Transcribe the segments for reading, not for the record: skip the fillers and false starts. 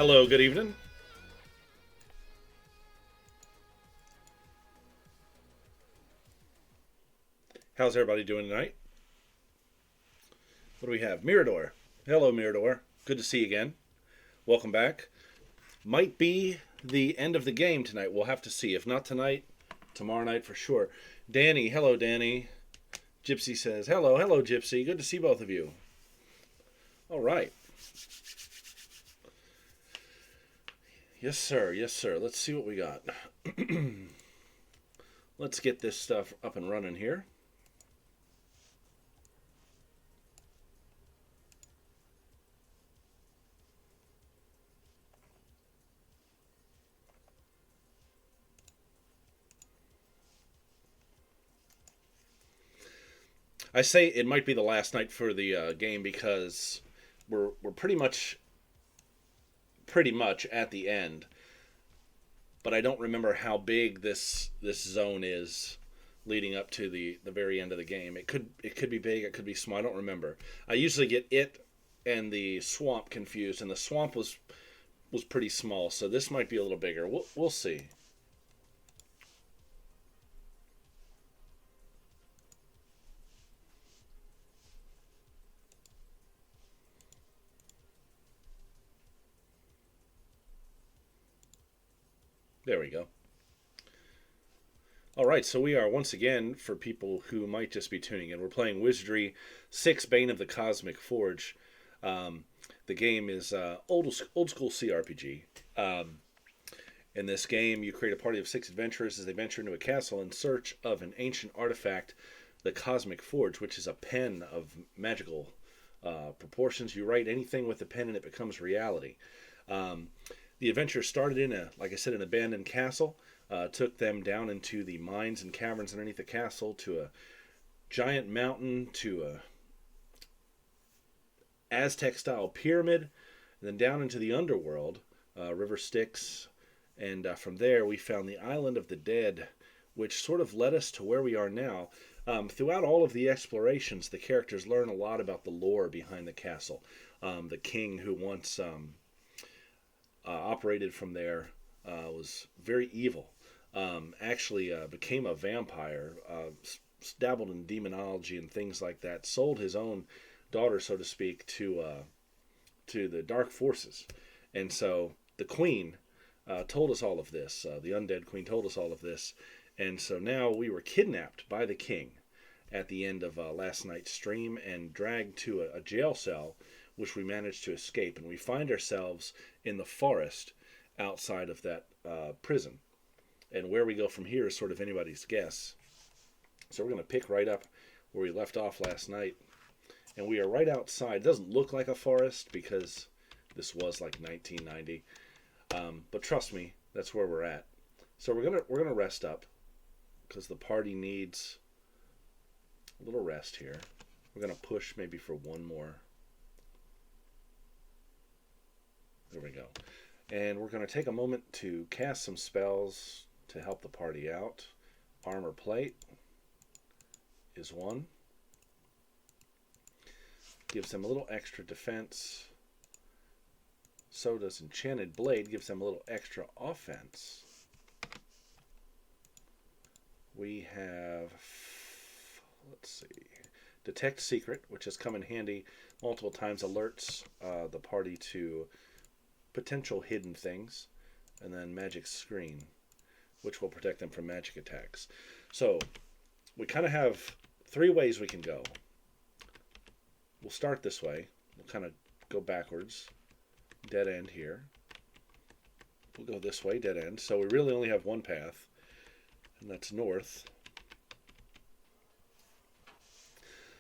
Hello, good evening. How's everybody doing tonight? What do we have? Mirador. Hello, Mirador. Good to see you again. Welcome back. Might be the end of the game tonight. We'll have to see. If not tonight, tomorrow night for sure. Danny. Hello, Danny. Gypsy says, hello, hello, Gypsy. Good to see both of you. All right. Yes, sir. Yes, sir. Let's see what we got. Let's get this stuff up and running here. I say it might be the last night for the game because we're pretty much at the end. But I don't remember how big this zone is leading up to the very end of the game. It could be big, it could be small. I don't remember. I usually get it and the swamp confused, and the swamp was pretty small, so this might be a little bigger. We'll see. There we go. All right, so we are once again, for people who might just be tuning in, we're playing Wizardry 6 Bane of the Cosmic Forge. Um, the game is old school CRPG. In this game, you create a party of 6 adventurers as they venture into a castle in search of an ancient artifact, the Cosmic Forge, which is a pen of magical proportions. You write anything with the pen and it becomes reality. Um, the adventure started in like I said, an abandoned castle. Took them down into the mines and caverns underneath the castle, to a giant mountain, to a Aztec-style pyramid, and then down into the underworld, River Styx, and from there we found the Island of the Dead, which sort of led us to where we are now. Throughout all of the explorations, the characters learn a lot about the lore behind the castle. The king who once operated from there was very evil. Actually became a vampire, dabbled in demonology and things like that. Sold his own daughter, so to speak, to the dark forces, and so the queen told us all of this. The undead queen told us all of this, and so now we were kidnapped by the king at the end of last night's stream and dragged to a jail cell, which we managed to escape, and we find ourselves in the forest outside of that prison. And where we go from here is sort of anybody's guess. So we're going to pick right up where we left off last night. And we are right outside. It doesn't look like a forest because this was like 1990. But trust me, that's where we're at. So we're gonna rest up because the party needs a little rest here. We're going to push maybe for one more. There we go. And we're going to take a moment to cast some spells to help the party out. Armor plate is one. Gives them a little extra defense. So does Enchanted Blade, gives them a little extra offense. We have, let's see, Detect Secret, which has come in handy multiple times, alerts the party to potential hidden things. And then Magic Screen, which will protect them from magic attacks. So we kind of have 3 ways we can go. We'll start this way. We'll kind of go backwards. Dead end here. We'll go this way, dead end. So we really only have one path, and that's north.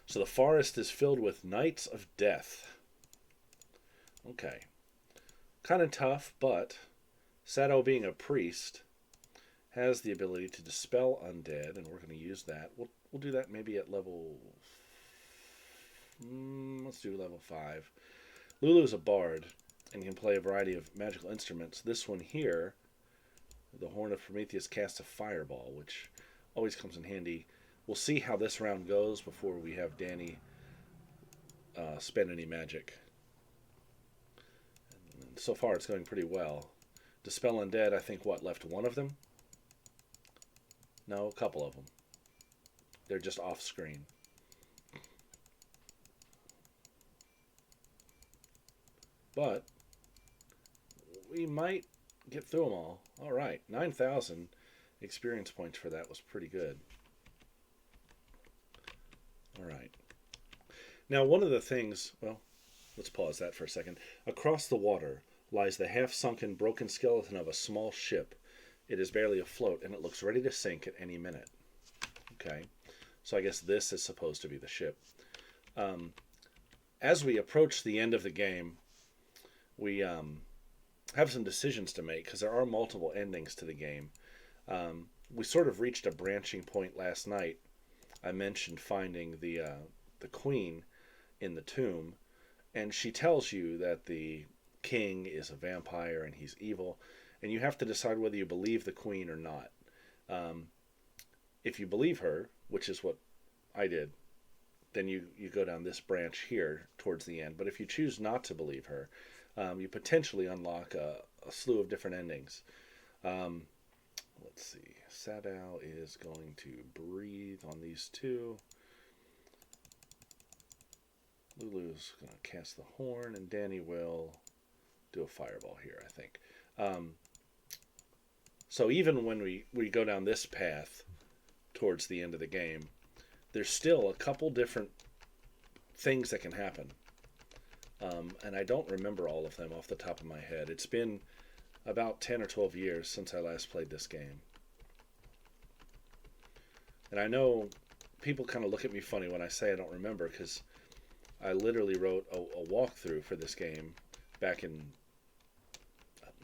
So the forest is filled with Knights of Death. Okay. Kind of tough, but Sato, being a priest, has the ability to dispel undead, and we're going to use that. We'll do that maybe at level... let's do level 5. Lulu's a bard and can play a variety of magical instruments. This one here, the Horn of Prometheus, casts a fireball, which always comes in handy. We'll see how this round goes before we have Danny spend any magic. And then so far it's going pretty well. Dispel Undead, I think, what, left one of them? No, a couple of them. They're just off screen. But we might get through them all. All right, 9,000 experience points for that was pretty good. All right. Now, one of the things, well, let's pause that for a second. Across the water lies the half-sunken, broken skeleton of a small ship. It is barely afloat, and it looks ready to sink at any minute. Okay, so I guess this is supposed to be the ship. As we approach the end of the game, we have some decisions to make, because there are multiple endings to the game. We sort of reached a branching point last night. I mentioned finding the queen in the tomb, and she tells you that the king is a vampire and he's evil, and you have to decide whether you believe the queen or not. If you believe her, which is what I did, then you go down this branch here towards the end. But if you choose not to believe her, you potentially unlock a slew of different endings. Let's see. Sadao is going to breathe on these two. Lulu's going to cast the horn, and Danny will do a fireball here, I think. So even when we go down this path towards the end of the game, there's still a couple different things that can happen. And I don't remember all of them off the top of my head. It's been about 10 or 12 years since I last played this game. And I know people kind of look at me funny when I say I don't remember, because I literally wrote a walkthrough for this game back in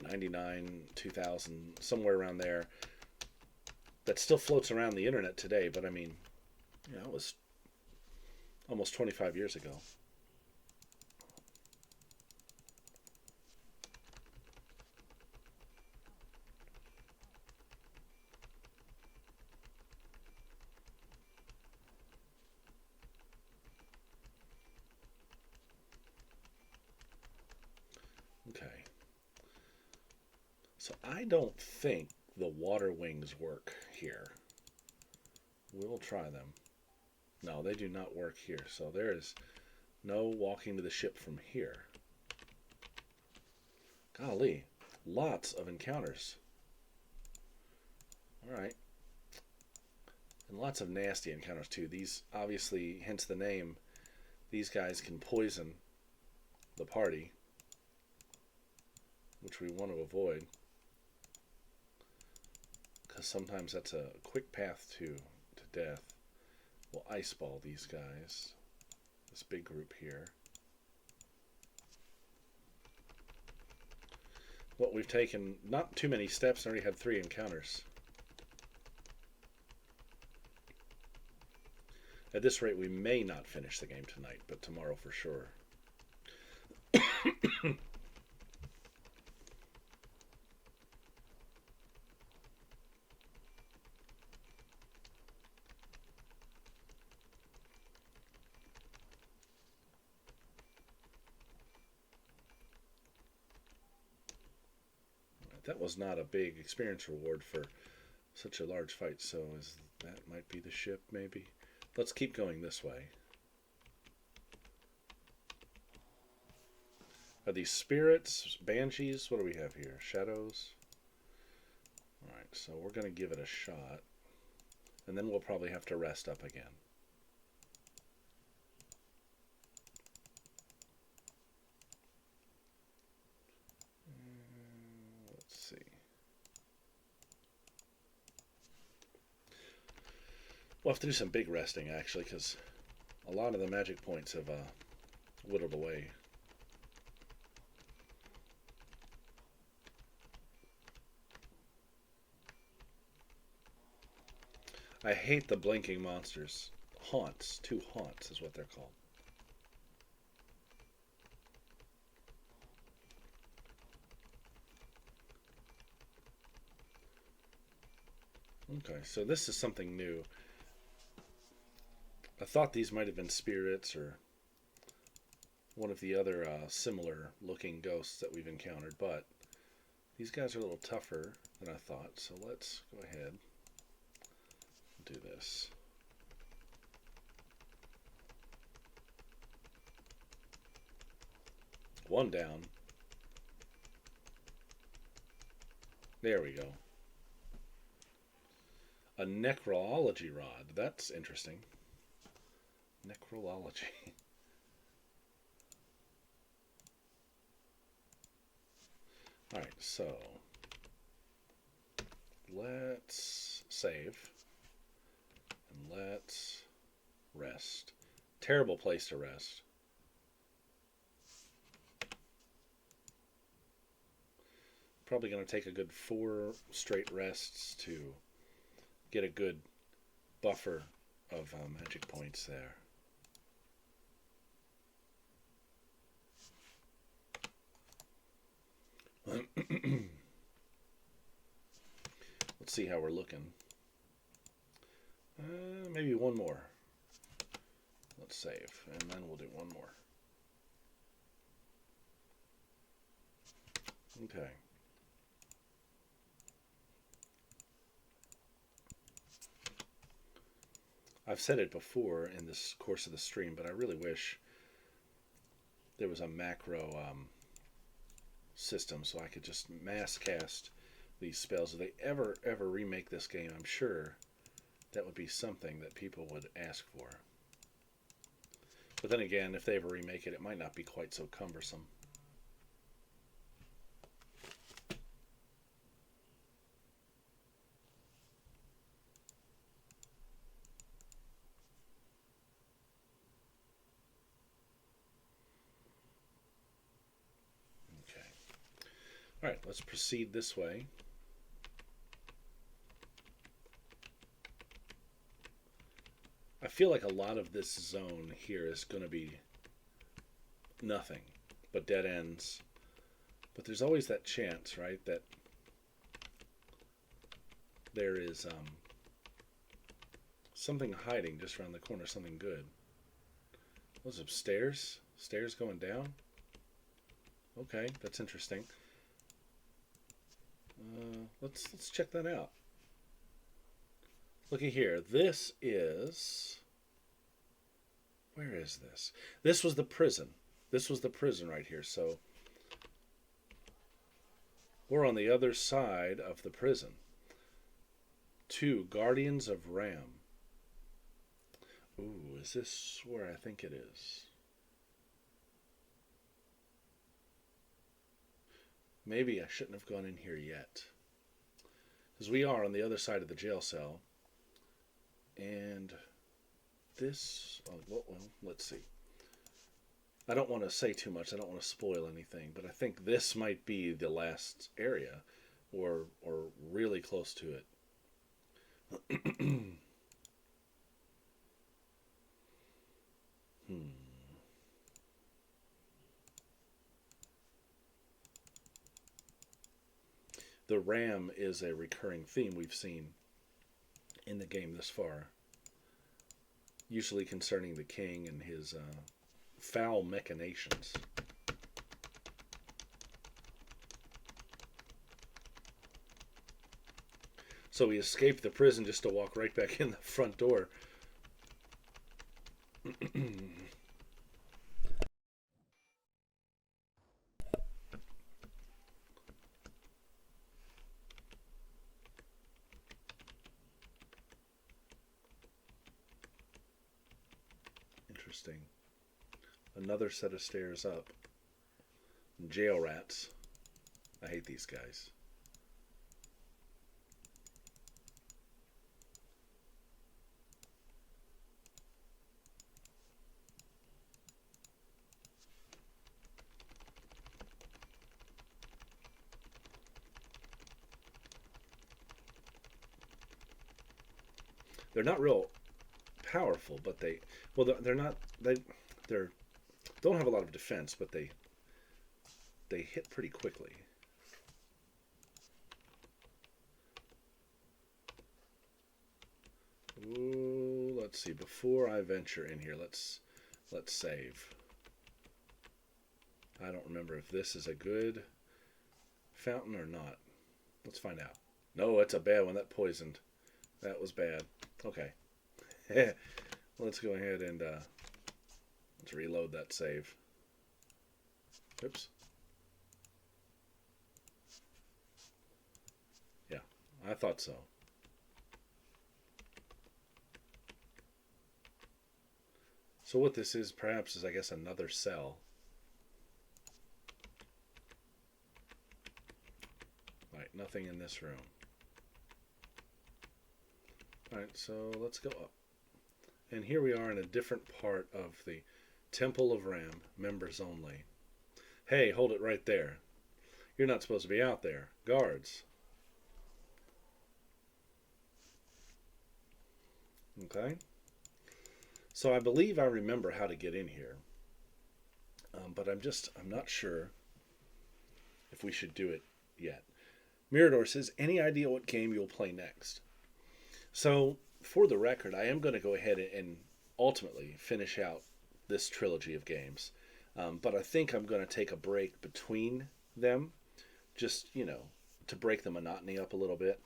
99, 2000, somewhere around there, that still floats around the internet today. But I mean, yeah, it was almost 25 years ago. Okay. So I don't think the water wings work here. We'll try them. No, they do not work here. So there is no walking to the ship from here. Golly, lots of encounters. All right. And lots of nasty encounters too. These, obviously, hence the name, these guys can poison the party, which we want to avoid, because sometimes that's a quick path to death. We'll ice ball these guys, this big group here. Well, we've taken not too many steps and already had 3 encounters. At this rate, we may not finish the game tonight, but tomorrow for sure. That was not a big experience reward for such a large fight, so that might be the ship, maybe? Let's keep going this way. Are these spirits, banshees? What do we have here? Shadows? Alright, so we're going to give it a shot, and then we'll probably have to rest up again. We'll have to do some big resting, actually, because a lot of the magic points have whittled away. I hate the blinking monsters. Haunts. 2 haunts is what they're called. Okay, so this is something new. I thought these might have been spirits or one of the other similar looking ghosts that we've encountered, but these guys are a little tougher than I thought, so let's go ahead and do this. One down. There we go. A necrology rod. That's interesting. Necrology. Alright, so let's save. And let's rest. Terrible place to rest. Probably going to take a good 4 straight rests to get a good buffer of magic points there. Let's see how we're looking. Maybe one more. Let's save, and then we'll do one more. Okay. I've said it before in this course of the stream, but I really wish there was a macro system so I could just mass cast these spells. If they ever remake this game, I'm sure that would be something that people would ask for. But then again, if they ever remake it, it might not be quite so cumbersome. All right, let's proceed this way. I feel like a lot of this zone here is going to be nothing but dead ends. But there's always that chance, right, that there is something hiding just around the corner, something good. Those are stairs? Stairs going down? Okay, that's interesting. Let's check that out. Looky here. This is... Where is this? This was the prison. This was the prison right here. So we're on the other side of the prison. 2 Guardians of Ram. Ooh, is this where I think it is? Maybe I shouldn't have gone in here yet. Because we are on the other side of the jail cell. And this... well, let's see. I don't want to say too much. I don't want to spoil anything. But I think this might be the last area. Or really close to it. The ram is a recurring theme we've seen in the game this far. Usually concerning the king and his foul machinations. So he escaped the prison just to walk right back in the front door. Interesting. Another set of stairs up. Jail rats. I hate these guys. They're not real powerful, but they don't have a lot of defense, but they hit pretty quickly. Ooh, let's see. Before I venture in here, let's save. I don't remember if this is a good fountain or not. Let's find out. No, it's a bad one. That poisoned. That was bad. Okay. Let's go ahead and let's reload that save. Oops. Yeah, I thought so. So what this is perhaps is, I guess, another cell. Right, nothing in this room. Alright, so let's go up. And here we are in a different part of the Temple of Ram, members only. Hey, hold it right there. You're not supposed to be out there. Guards. Okay. So I believe I remember how to get in here. But I'm not sure if we should do it yet. Mirador says, any idea what game you'll play next? So, for the record, I am going to go ahead and ultimately finish out this trilogy of games. But I think I'm going to take a break between them, just, to break the monotony up a little bit.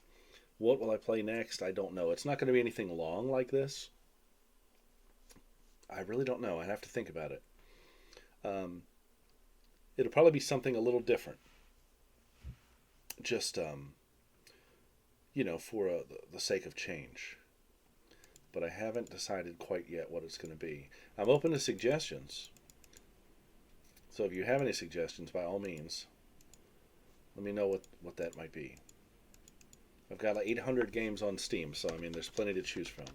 What will I play next? I don't know. It's not going to be anything long like this. I really don't know. I have to think about it. It'll probably be something a little different. Just, for the sake of change. But I haven't decided quite yet what it's going to be. I'm open to suggestions. So if you have any suggestions, by all means, let me know what that might be. I've got like 800 games on Steam, so there's plenty to choose from.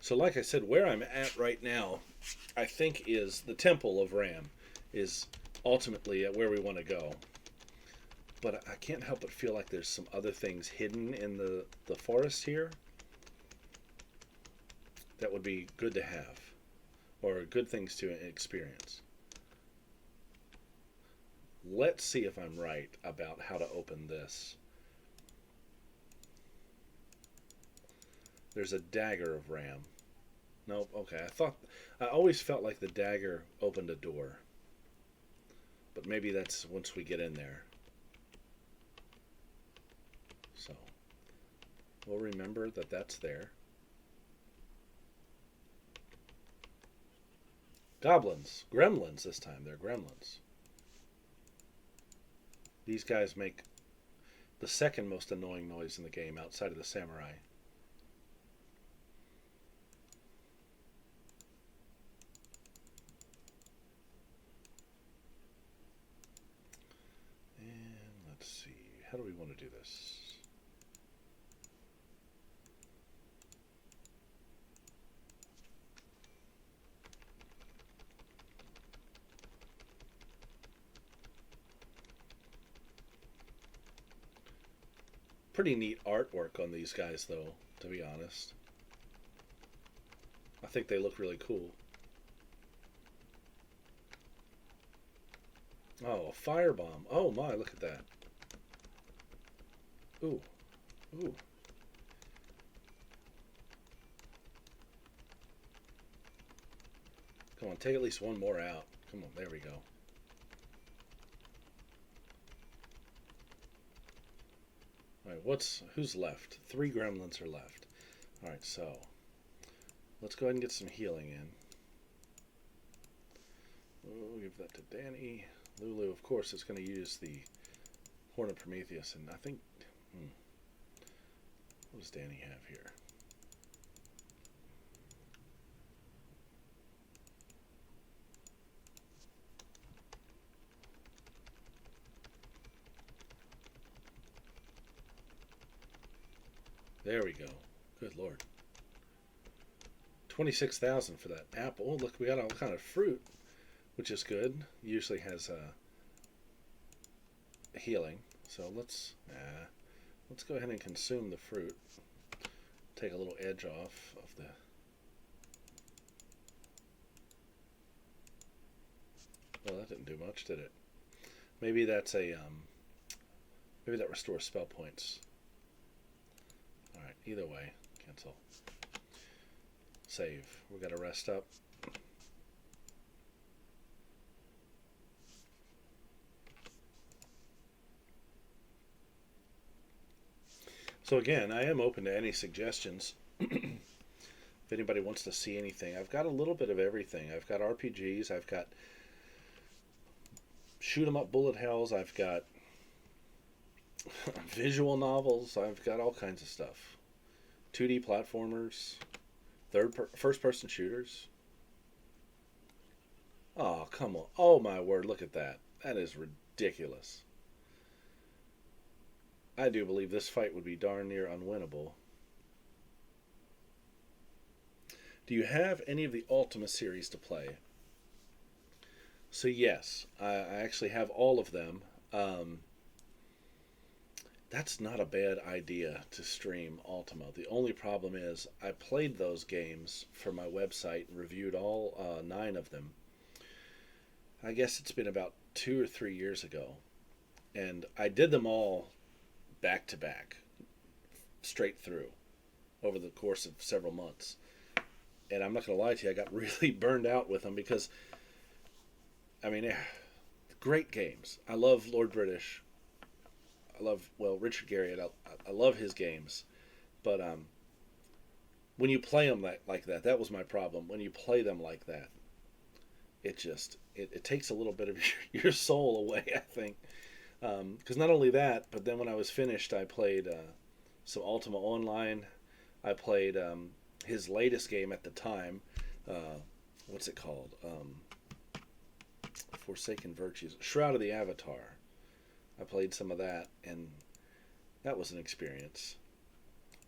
So like I said, where I'm at right now, I think is the Temple of Ram is ultimately where we want to go. But I can't help but feel like there's some other things hidden in the forest here that would be good to have, or good things to experience. Let's see if I'm right about how to open this. There's a dagger of Ram. Nope, okay. I always felt like the dagger opened a door. But maybe that's once we get in there. So, we'll remember that that's there. Goblins. Gremlins this time. They're gremlins. These guys make the second most annoying noise in the game outside of the samurai. How do we want to do this? Pretty neat artwork on these guys, though, to be honest. I think they look really cool. Oh, a firebomb. Oh my, look at that. Ooh. Ooh. Come on, take at least one more out. Come on, there we go. Alright, who's left? 3 gremlins are left. Alright, so let's go ahead and get some healing in. We'll give that to Danny. Lulu, of course, is going to use the Horn of Prometheus, and I think what does Danny have here? There we go. Good Lord. 26,000 for that apple. Oh, look, we got all kind of fruit, which is good. Usually has healing. So let's go ahead and consume the fruit. Take a little edge off of the... Well, that didn't do much, did it? Maybe that's a maybe that restores spell points. All right. Either way, cancel. Save. We got to rest up. So again, I am open to any suggestions. If anybody wants to see anything, I've got a little bit of everything. I've got RPGs. I've got shoot 'em up bullet hells. I've got visual novels. I've got all kinds of stuff. 2D platformers, first person shooters. Oh, come on. Oh my word, look at that. That is ridiculous. I do believe this fight would be darn near unwinnable. Do you have any of the Ultima series to play? So yes, I actually have all of them. That's not a bad idea to stream Ultima. The only problem is I played those games for my website and reviewed all 9 of them. I guess it's been about 2 or 3 years ago. And I did them all back to back, straight through, over the course of several months. And I'm not going to lie to you, I got really burned out with them because, I mean, great games. I love Lord British. I love, well, Richard Garriott. I love his games. But when you play them like that, that was my problem. When you play them like that, it just, it takes a little bit of your soul away, I think. Because not only that, but then when I was finished, I played some Ultima Online. I played his latest game at the time. What's it called? Forsaken Virtues. Shroud of the Avatar. I played some of that, and that was an experience.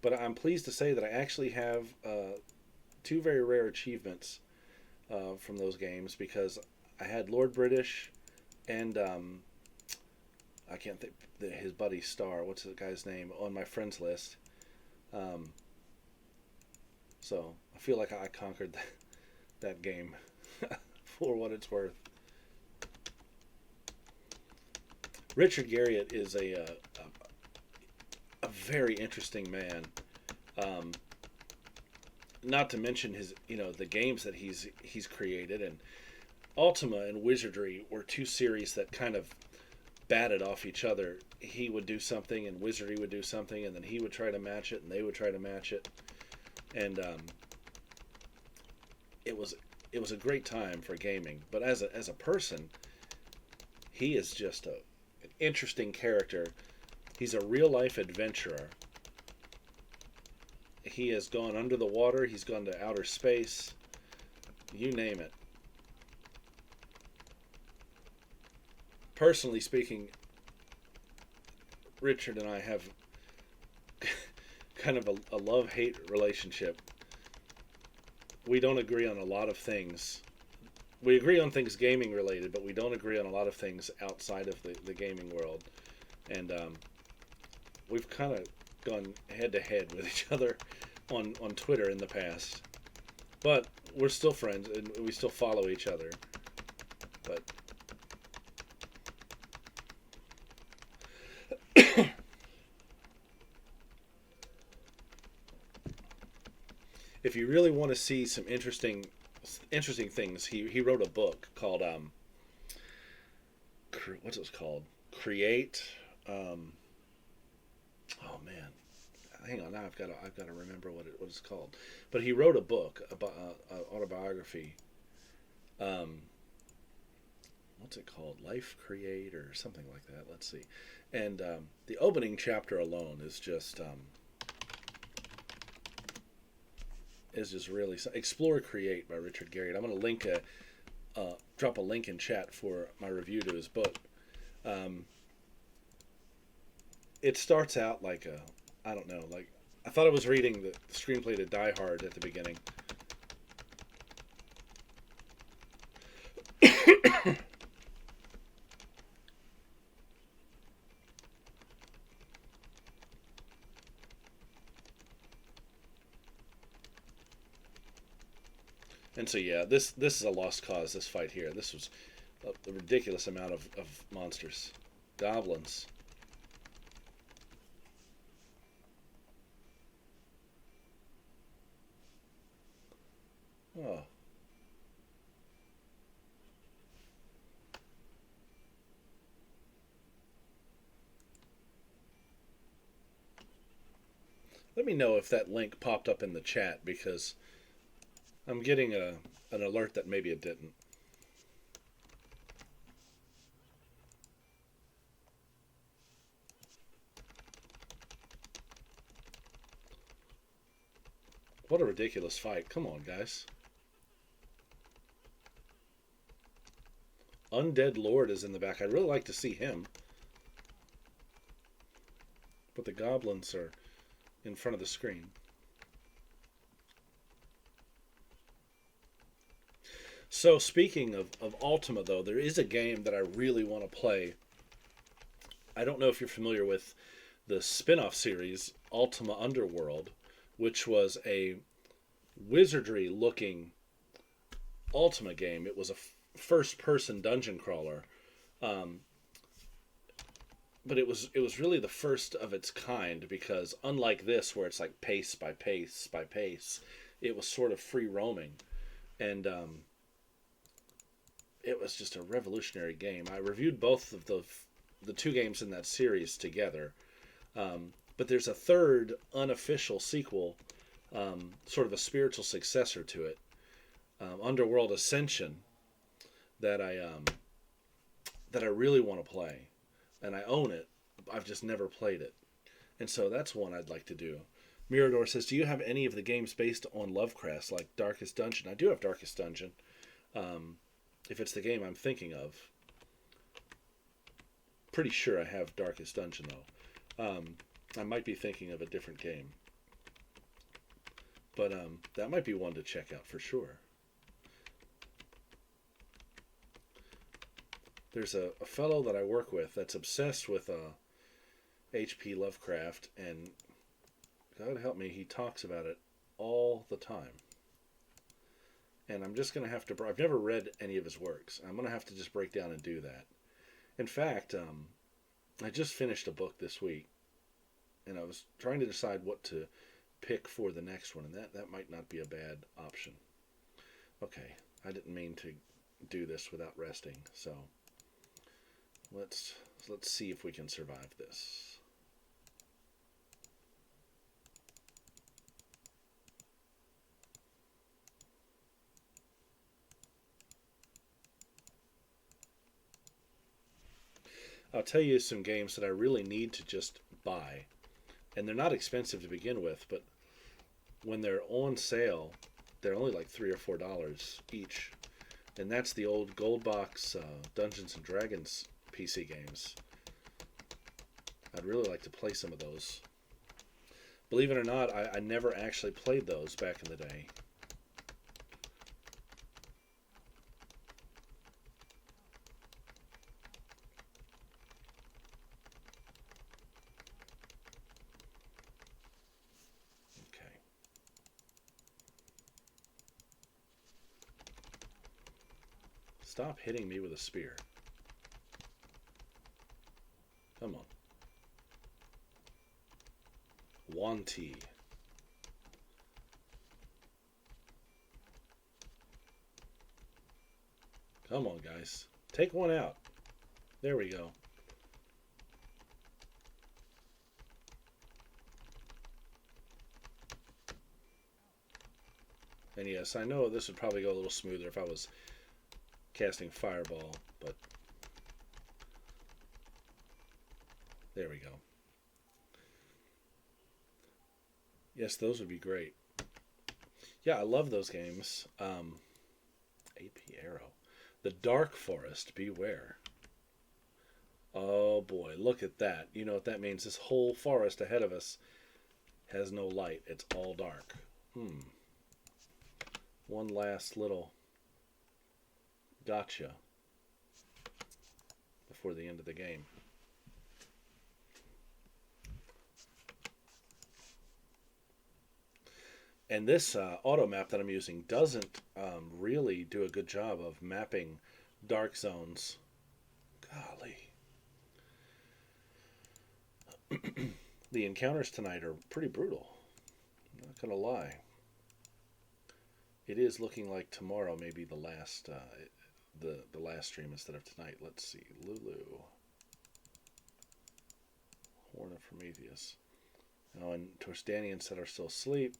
But I'm pleased to say that I actually have 2 very rare achievements from those games, because I had Lord British and I can't think his buddy Star. What's the guy's name on my friends list? So I feel like I conquered that game for what it's worth. Richard Garriott is a very interesting man. Not to mention his, the games that he's created, and Ultima and Wizardry were 2 series that kind of batted off each other. He would do something, and Wizardry would do something, and then he would try to match it, and they would try to match it, and it was a great time for gaming. But as a person, he is just an interesting character. He's a real life adventurer. He has gone under the water. He's gone to outer space. You name it. Personally speaking, Richard and I have kind of a love-hate relationship. We don't agree on a lot of things. We agree on things gaming related, but we don't agree on a lot of things outside of the gaming world. And we've kind of gone head-to-head with each other on Twitter in the past. But we're still friends, and we still follow each other. But if you really want to see some interesting things, he wrote a book called what's it called? Create. Oh man, hang on. Now I've got to remember what it's called. But he wrote a book about autobiography. What's it called? Life Create or something like that. Let's see. And the opening chapter alone is just really Explore Create by Richard Garriott. I'm going to drop a link in chat for my review to his book. It starts out like I don't know, like I thought I was reading the screenplay to Die Hard at the beginning. And so yeah, this is a lost cause. This fight here, this was a ridiculous amount of monsters. Goblins. Oh. Let me know if that link popped up in the chat because I'm getting an alert that maybe it didn't. What a ridiculous fight. Come on, guys. Undead Lord is in the back. I'd really like to see him. But the goblins are in front of the screen. So speaking of Ultima, though, there is a game that I really want to play. I don't know if you're familiar with the spin-off series, Ultima Underworld, which was a Wizardry-looking Ultima game. It was a first-person dungeon crawler. But it was really the first of its kind because unlike this where it's like pace by pace by pace, it was sort of free roaming, and it was just a revolutionary game. I reviewed both of the two games in that series together, but there's a third unofficial sequel, sort of a spiritual successor to it, Underworld Ascension, that I really want to play. And I own it. I've just never played it. And so that's one I'd like to do. Mirador says, do you have any of the games based on Lovecraft, like Darkest Dungeon? I do have Darkest Dungeon. If it's the game I'm thinking of. Pretty sure I have Darkest Dungeon, though. I might be thinking of a different game. But that might be one to check out for sure. There's a fellow that I work with that's obsessed with H.P. Lovecraft, and God help me, he talks about it all the time. And I'm just going to have to... I've never read any of his works. I'm going to have to just break down and do that. In fact, I just finished a book this week, and I was trying to decide what to pick for the next one, and that might not be a bad option. Okay, I didn't mean to do this without resting, so... Let's see if we can survive this. I'll tell you some games that I really need to just buy. And they're not expensive to begin with, but when they're on sale, they're only like $3 or $4 each. And that's the old Gold Box Dungeons and Dragons PC games. I'd really like to play some of those. Believe it or not, I never actually played those back in the day. Okay. Stop hitting me with a spear. Come on. Wanty. Come on, guys. Take one out. There we go. And yes, I know this would probably go a little smoother if I was casting Fireball, but there we go. Yes, those would be great. Yeah, I love those games. AP Arrow. The Dark Forest, beware. Oh boy, look at that. You know what that means? This whole forest ahead of us has no light. It's all dark. One last little gotcha before the end of the game. And this auto map that I'm using doesn't really do a good job of mapping Dark Zones. Golly. The encounters tonight are pretty brutal. I'm not gonna lie. It is looking like tomorrow may be the last the last stream instead of tonight. Let's see. Lulu. Horn of Prometheus. Oh, and Torstanians that are still asleep.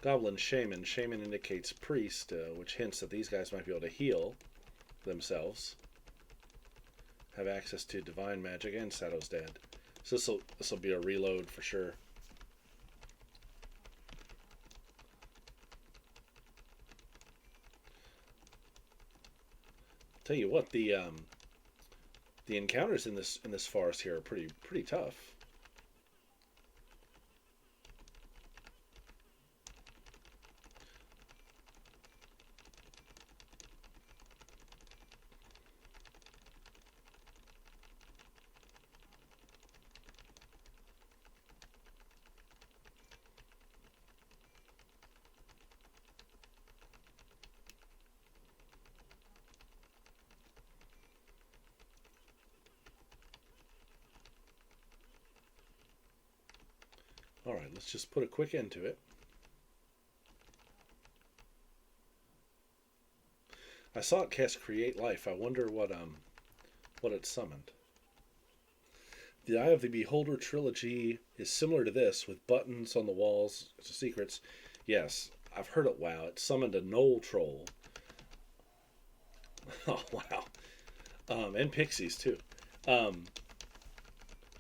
Goblin Shaman. Shaman indicates priest, which hints that these guys might be able to heal themselves. Have access to divine magic and Shadow's Dead. So this will be a reload for sure. Tell you what, the encounters in this forest here are pretty tough. Alright, let's just put a quick end to it. I saw it cast Create Life. I wonder what it summoned. The Eye of the Beholder trilogy is similar to this, with buttons on the walls, secrets. Yes, I've heard it. Wow, it summoned a Knoll Troll. Oh, wow. And pixies, too.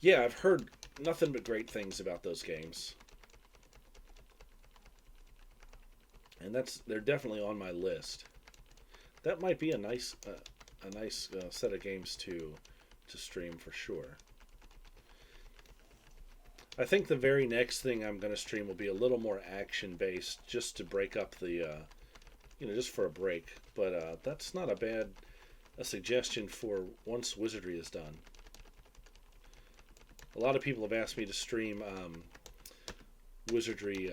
Yeah, I've heard nothing but great things about those games. And they're definitely on my list. That might be a nice set of games to stream for sure. I think the very next thing I'm going to stream will be a little more action based, just to break up the, just for a break. But that's not a suggestion for once Wizardry is done. A lot of people have asked me to stream Wizardry,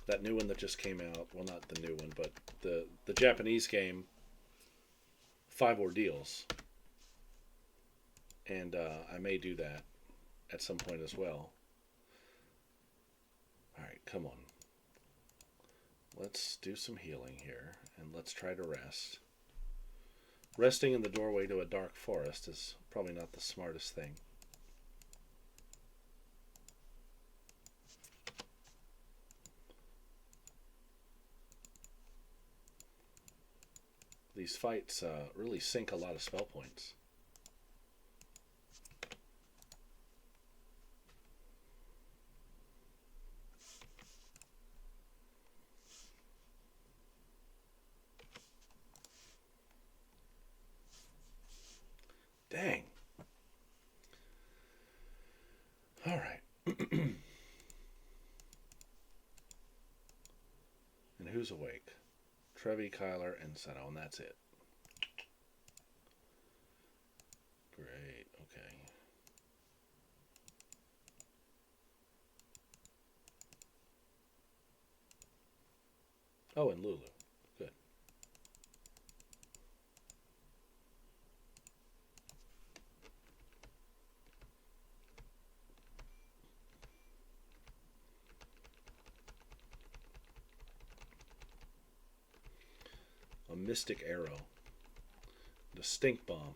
that new one that just came out. Well, not the new one, but the Japanese game, 5 Ordeals. And I may do that at some point as well. Alright, come on. Let's do some healing here, and let's try to rest. Resting in the doorway to a dark forest is probably not the smartest thing. These fights really sink a lot of spell points. Dang. All right. And who's awake? Trevi, Kyler, and Seno, and that's it. Great, okay. Oh, and Lulu. Good. A mystic arrow. The stink bomb.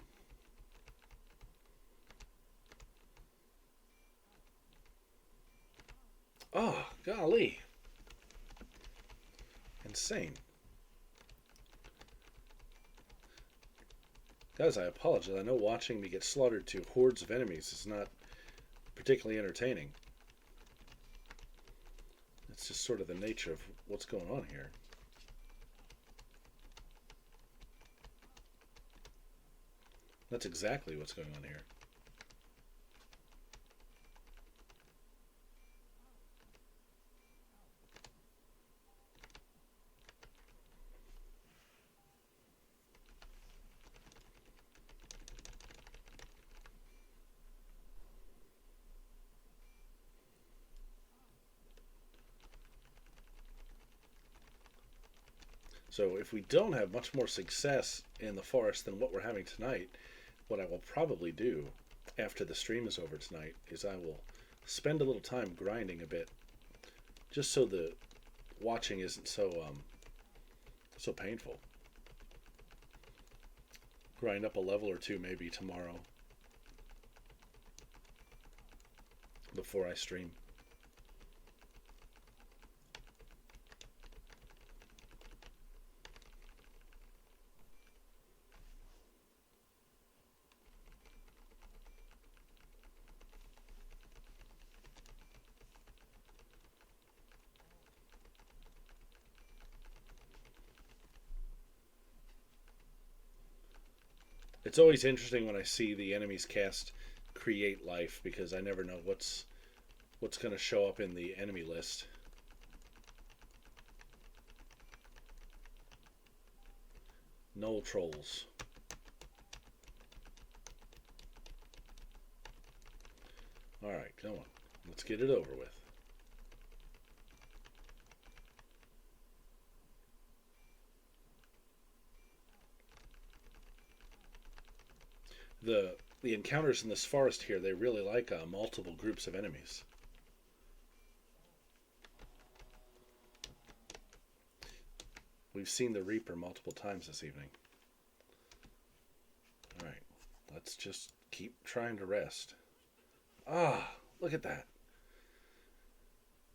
Oh, golly. Insane. Guys, I apologize. I know watching me get slaughtered to hordes of enemies is not particularly entertaining. It's just sort of the nature of what's going on here. That's exactly what's going on here. So if we don't have much more success in the forest than what we're having tonight, what I will probably do after the stream is over tonight is I will spend a little time grinding a bit, just so the watching isn't so painful. Grind up a level or two maybe tomorrow before I stream. It's always interesting when I see the enemies cast create life, because I never know what's going to show up in the enemy list. Null trolls. Alright, come on. Let's get it over with. The encounters in this forest here, they really like multiple groups of enemies. We've seen the Reaper multiple times this evening. Alright, let's just keep trying to rest. Ah, look at that.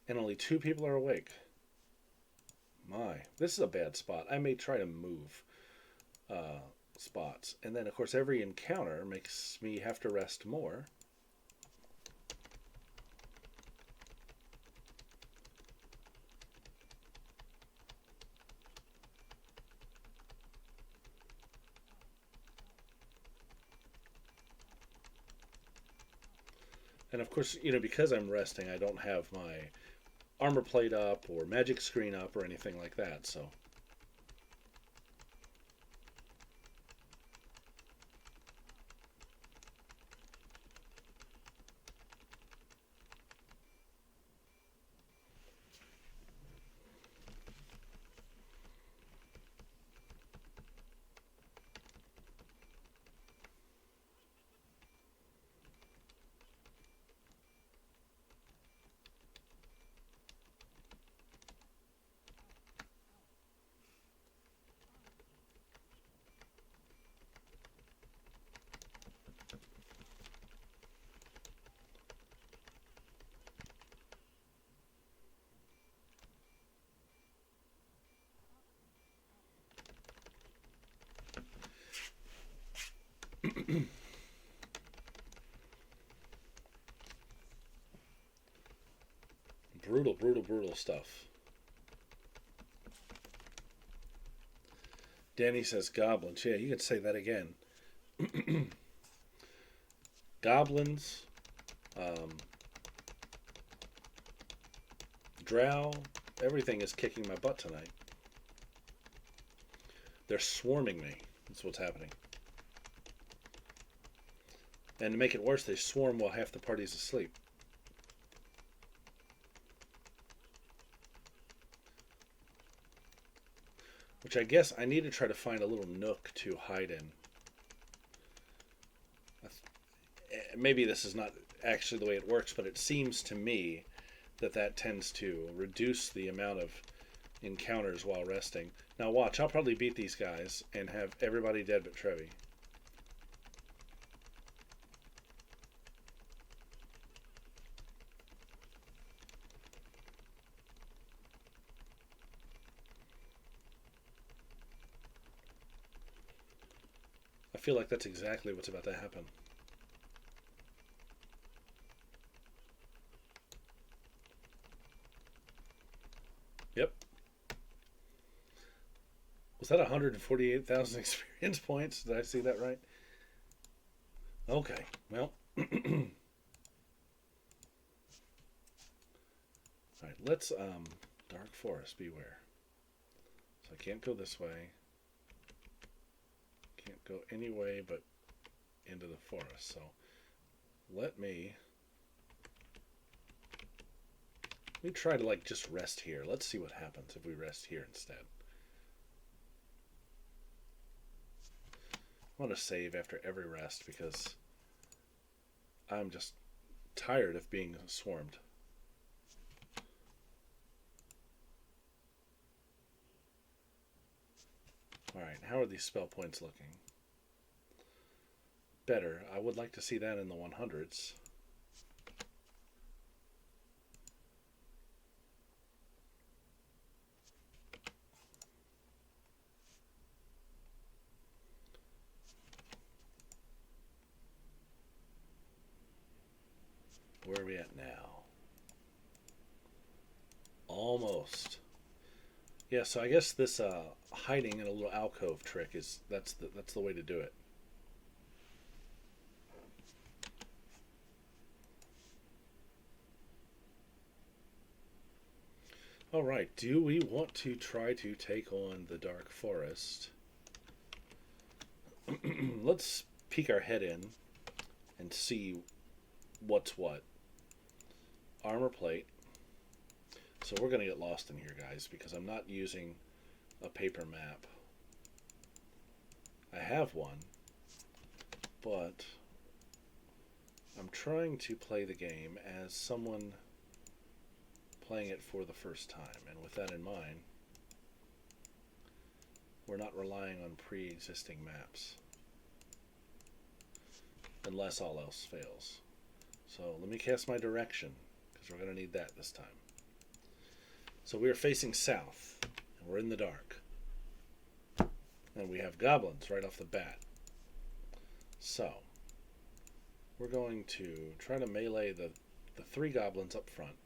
And only 2 people are awake. My, this is a bad spot. I may try to move spots. And then, of course, every encounter makes me have to rest more. And of course, because I'm resting, I don't have my armor plate up or magic screen up or anything like that, so. Brutal, brutal, brutal stuff. Danny says goblins. Yeah, you could say that again. Goblins, drow, everything is kicking my butt tonight. They're swarming me. That's what's happening. And to make it worse, they swarm while half the party's asleep. Which I guess I need to try to find a little nook to hide in. Maybe this is not actually the way it works, but it seems to me that tends to reduce the amount of encounters while resting. Now watch, I'll probably beat these guys and have everybody dead but Trevi. I feel like that's exactly what's about to happen. Yep. Was that 148,000 experience points? Did I see that right? Okay, well. Alright, let's, Dark Forest, beware. So I can't go this way. Can't go any way but into the forest, so let me try to just rest here. Let's see what happens if we rest here instead. I want to save after every rest because I'm just tired of being swarmed. Alright, how are these spell points looking? Better. I would like to see that in the 100s. Where are we at now? Almost. Yeah, so I guess this hiding in a little alcove trick that's the way to do it. All right, do we want to try to take on the Dark Forest? Let's peek our head in and see what's what. Armor plate. So we're going to get lost in here, guys, because I'm not using a paper map. I have one, but I'm trying to play the game as someone playing it for the first time. And with that in mind, we're not relying on pre-existing maps. Unless all else fails. So let me cast my direction, because we're going to need that this time. So we are facing south, and we're in the dark. And we have goblins right off the bat. So, we're going to try to melee the 3 goblins up front.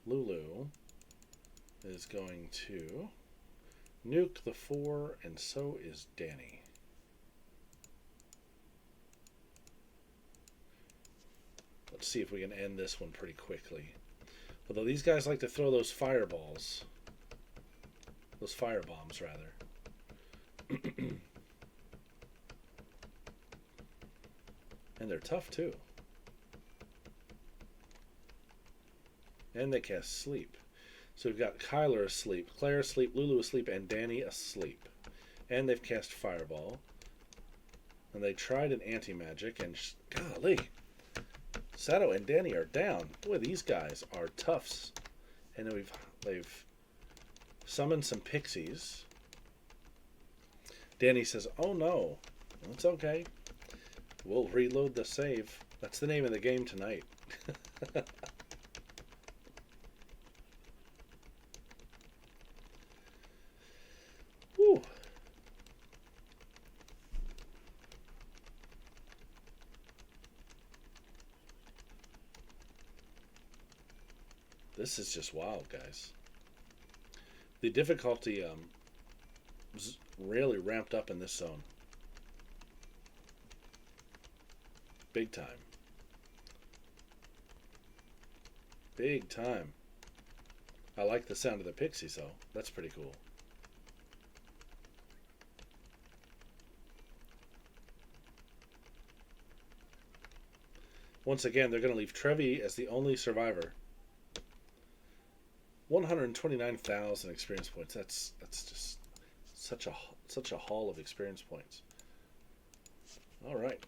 Lulu is going to nuke the 4, and so is Danny. Let's see if we can end this one pretty quickly. Although these guys like to throw those fireballs. Those firebombs, rather. And they're tough, too. And they cast Sleep. So we've got Kyler asleep, Claire asleep, Lulu asleep, and Danny asleep. And they've cast Fireball. And they tried an anti-magic, and golly, Sato and Danny are down. Boy, these guys are toughs. And then they've summoned some pixies. Danny says, "Oh no, it's okay. We'll reload the save." That's the name of the game tonight. Whew. This is just wild, guys. The difficulty was really ramped up in this zone. Big time. Big time. I like the sound of the pixies, though. That's pretty cool. Once again, they're going to leave Trevi as the only survivor. 129,000 experience points. That's just such a haul of experience points. All right.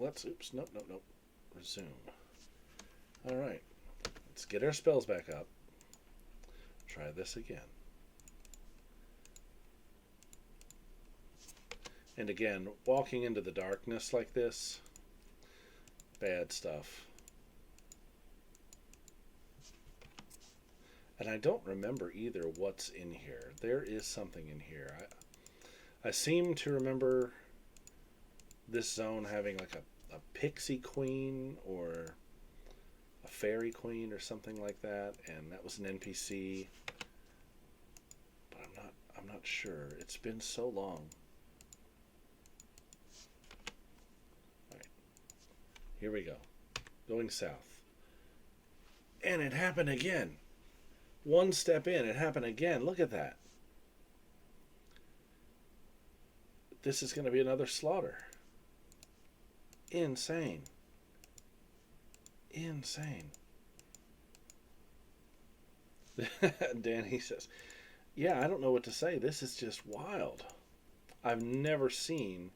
Oops. Nope. Resume. All right. Let's get our spells back up. Try this again. And again, walking into the darkness like this, bad stuff. And I don't remember either what's in here. There is something in here. I seem to remember this zone having like a pixie queen or a fairy queen or something like that, and that was an NPC. But I'm not sure. It's been so long. Alright. Here we go. Going south. And it happened again. One step in, it happened again. Look at that. This is going to be another slaughter. Insane. Danny says, "Yeah, I don't know what to say. This is just wild. I've never seen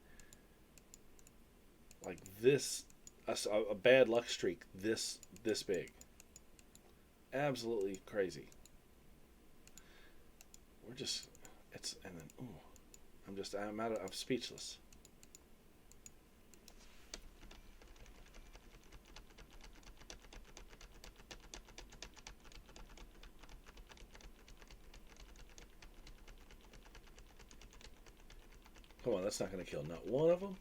like this a bad luck streak this big. Absolutely crazy. We're just it's and then ooh, I'm speechless. Come on, that's not going to kill not one of them.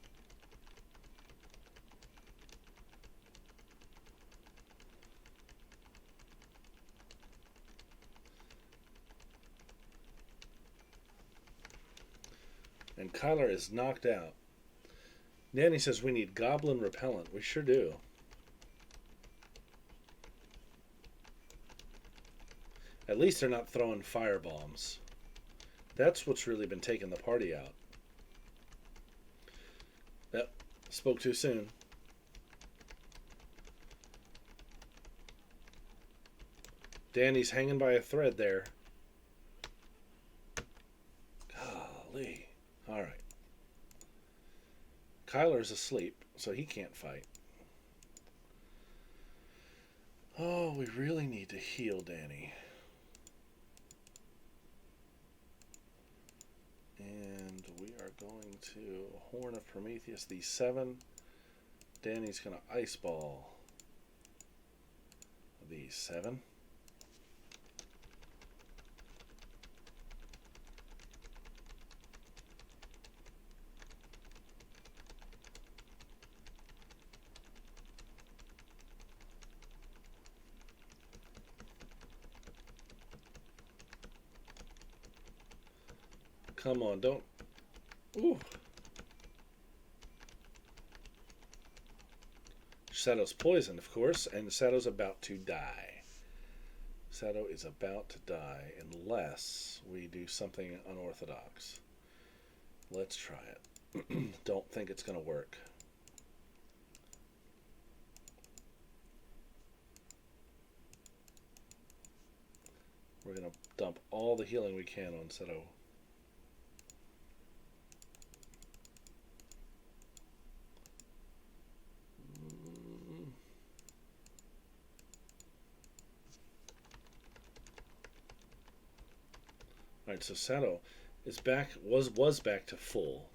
And Kyler is knocked out. Nanny says we need goblin repellent. We sure do. At least they're not throwing fire bombs. That's what's really been taking the party out. Yep, spoke too soon. Danny's hanging by a thread there. Golly. Alright. Kyler's asleep, so he can't fight. Oh, we really need to heal Danny. And we are going to Horn of Prometheus, the 7. Danny's going to Ice Ball the 7. Come on, don't. Ooh. Shadow's poisoned, of course, and Shadow's about to die. Shadow is about to die unless we do something unorthodox. Let's try it. Don't think it's going to work. We're going to dump all the healing we can on Shadow. Alright, so Shadow is back, was back to full.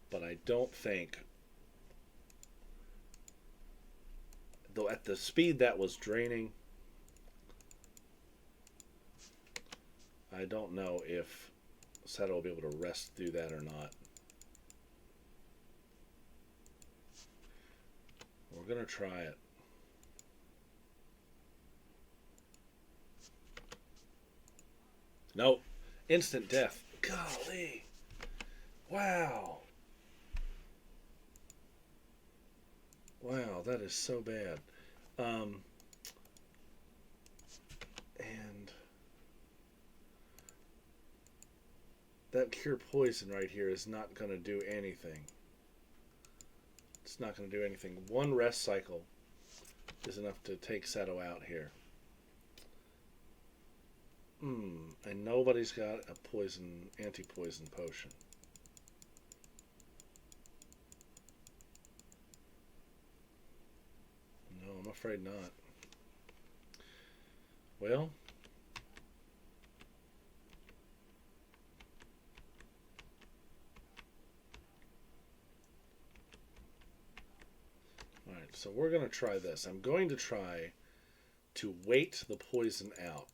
But I don't think, though at the speed that was draining, I don't know if Shadow will be able to rest through that or not. We're going to try it. Nope. Instant death. Golly. Wow. Wow, that is so bad. And that cure poison right here is not going to do anything. It's not going to do anything. One rest cycle is enough to take Shadow out here. And nobody's got a poison, anti-poison potion. No, I'm afraid not. Well, alright, so we're going to try this. I'm going to try to wait the poison out.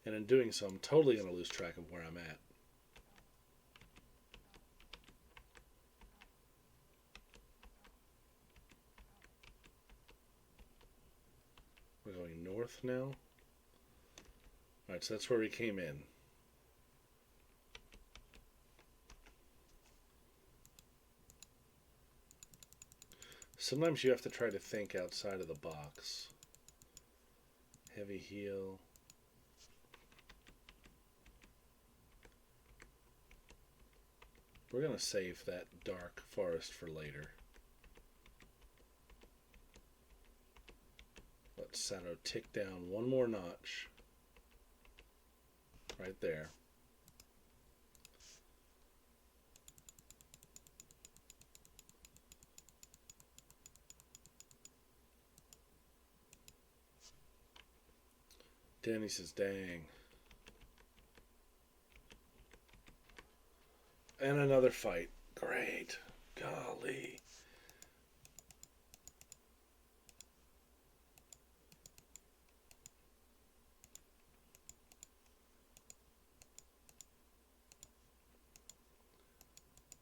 And in doing so, I'm totally going to lose track of where I'm at. We're going north now. Alright, so that's where we came in. Sometimes you have to try to think outside of the box. Heavy heal. We're going to save that dark forest for later. Let Sato tick down one more notch. Right there. Danny says, dang. And another fight. Great. Golly.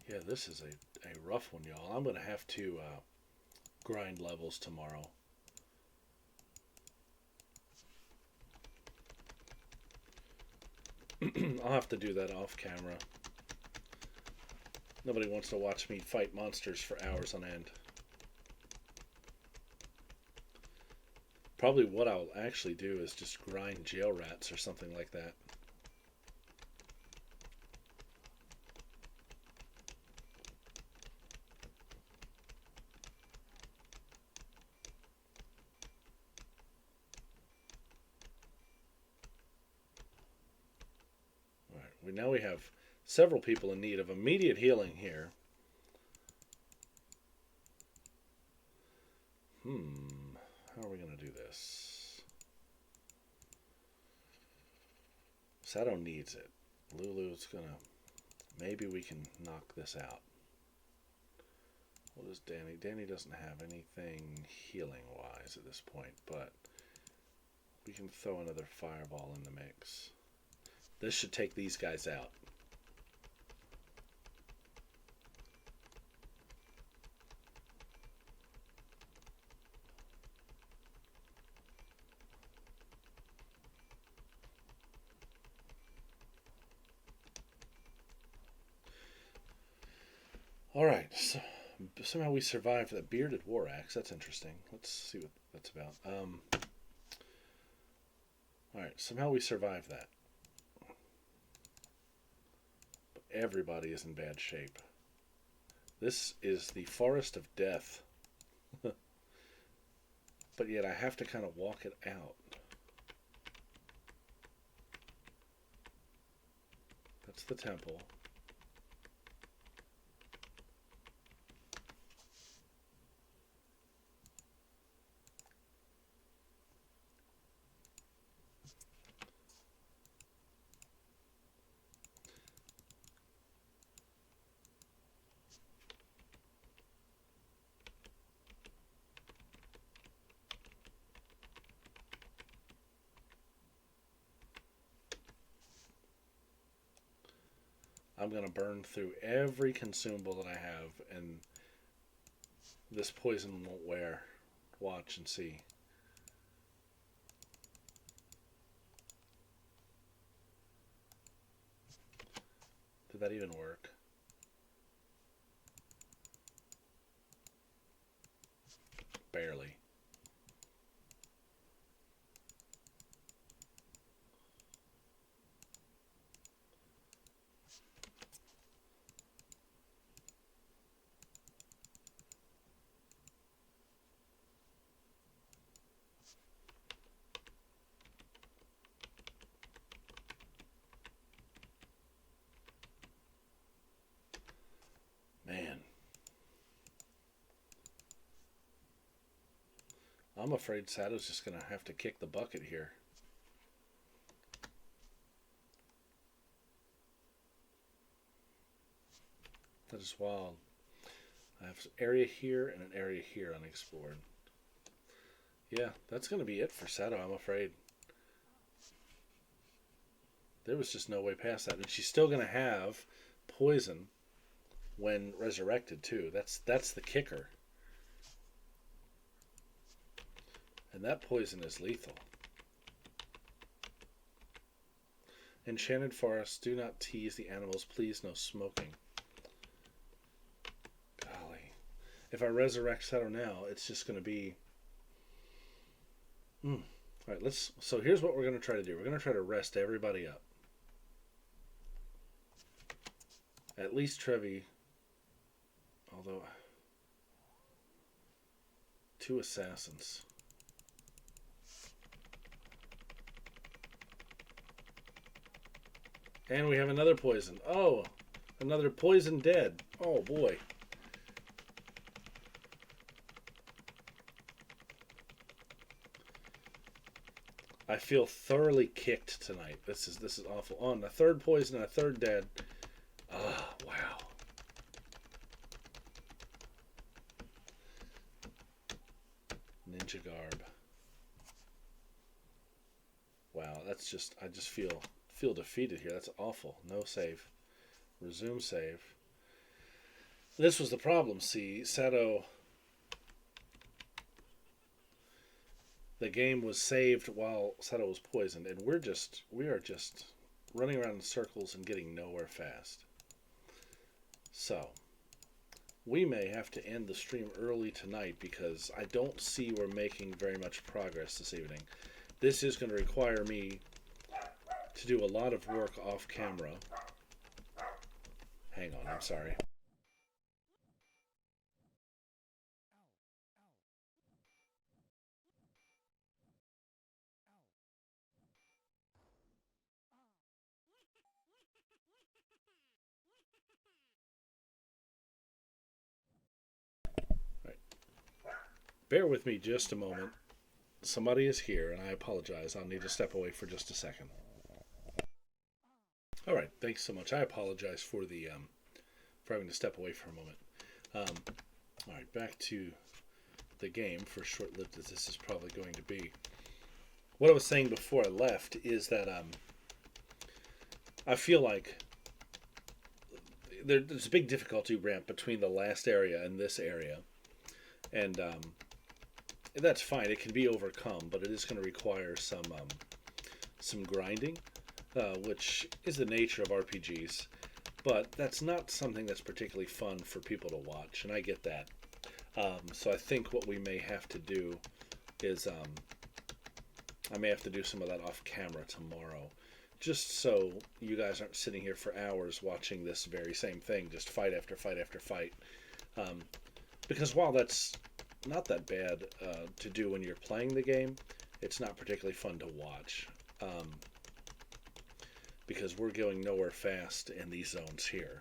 Yeah, this is a rough one, y'all. I'm going to have to grind levels tomorrow. I'll have to do that off camera. Nobody wants to watch me fight monsters for hours on end. Probably what I'll actually do is just grind jail rats or something like that. Now we have several people in need of immediate healing here. How are we going to do this? Sato needs it. Lulu's going to... Maybe we can knock this out. What is Danny? Danny doesn't have anything healing-wise at this point, but we can throw another fireball in the mix. This should take these guys out. All right, so somehow we survived that bearded war axe. That's interesting. Let's see what that's about. All right, somehow we survived that. But everybody is in bad shape. This is the forest of death. But yet I have to kind of walk it out. That's the temple. I'm going to burn through every consumable that I have, and this poison won't wear. Watch and see. Did that even work? Barely. Man. I'm afraid Sato's just going to have to kick the bucket here. That is wild. I have an area here and an area here unexplored. Yeah, that's going to be it for Sato, I'm afraid. There was just no way past that. And she's still going to have poison when resurrected, too. That's the kicker. And that poison is lethal. Enchanted forests, do not tease the animals. Please, no smoking. Golly. If I resurrect Sato now, it's just going to be... All right, so here's what we're going to try to do. We're going to try to rest everybody up. At least Trevi, although two assassins. And we have another poison. Oh, another poison dead. Oh boy. I feel thoroughly kicked tonight. This is awful. On a third poison and a third dead. Oh, wow. Ninja garb. Wow, that's just I just feel defeated here. That's awful. No save. Resume save. This was the problem. See, Sato. The game was saved while Sato was poisoned, and we are just running around in circles and getting nowhere fast. So, we may have to end the stream early tonight because I don't see we're making very much progress this evening. This is going to require me to do a lot of work off camera. Hang on, I'm sorry. Right. Bear with me just a moment. Somebody is here, and I apologize. I'll need to step away for just a second. All right, thanks so much. I apologize for the for having to step away for a moment. All right, back to the game, for short-lived as this is probably going to be. What I was saying before I left is that I feel like there's a big difficulty ramp between the last area and this area, and that's fine. It can be overcome, but it is going to require some grinding, which is the nature of RPGs. But that's not something that's particularly fun for people to watch, and I get that. So I think what we may have to do is I may have to do some of that off camera tomorrow, just so you guys aren't sitting here for hours watching this very same thing, just fight after fight after fight. Because while that's not that bad to do when you're playing the game, it's not particularly fun to watch. Because we're going nowhere fast in these zones here.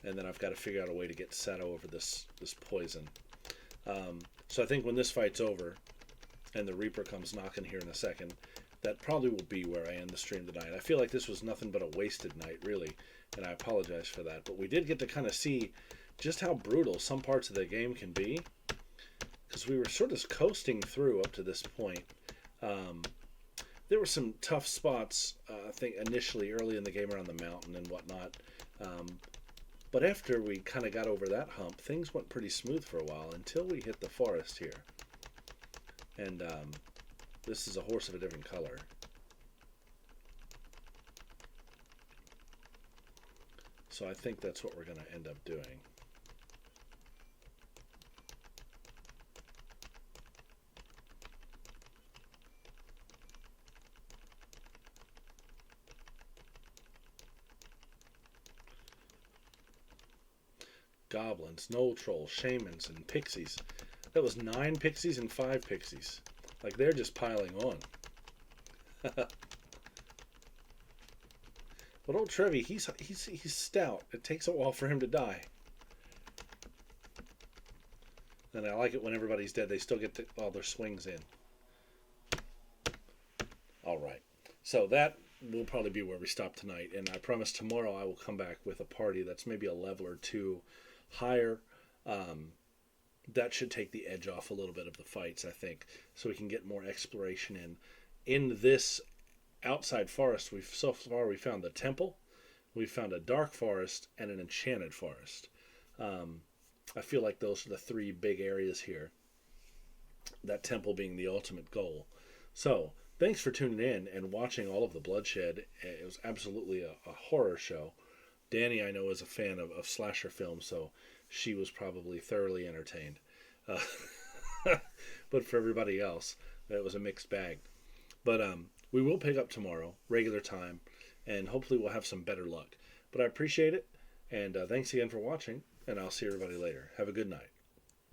And then I've got to figure out a way to get Sato over this poison. So I think when this fight's over, and the Reaper comes knocking here in a second, that probably will be where I end the stream tonight. I feel like this was nothing but a wasted night, really, and I apologize for that. But we did get to kind of see just how brutal some parts of the game can be, because we were sort of coasting through up to this point. There were some tough spots, I think, initially early in the game around the mountain and whatnot. But after we kind of got over that hump, things went pretty smooth for a while until we hit the forest here. And this is a horse of a different color. So I think that's what we're going to end up doing. Goblins, knoll trolls, shamans, and pixies. That was 9 pixies and 5 pixies. Like, they're just piling on. But old Trevi, he's stout. It takes a while for him to die. And I like it when everybody's dead. They still get all their swings in. All right. So that will probably be where we stop tonight. And I promise tomorrow I will come back with a party that's maybe a level or two higher. That should take the edge off a little bit of the fights, I think, so we can get more exploration in. In this outside forest, we found the temple, we found a dark forest, and an enchanted forest. I feel like those are the 3 big areas here. That temple being the ultimate goal. So, thanks for tuning in and watching all of the bloodshed. It was absolutely a horror show. Danny, I know, is a fan of slasher films, so she was probably thoroughly entertained. But for everybody else, it was a mixed bag. But we will pick up tomorrow, regular time, and hopefully we'll have some better luck. But I appreciate it, And thanks again for watching, and I'll see everybody later. Have a good night.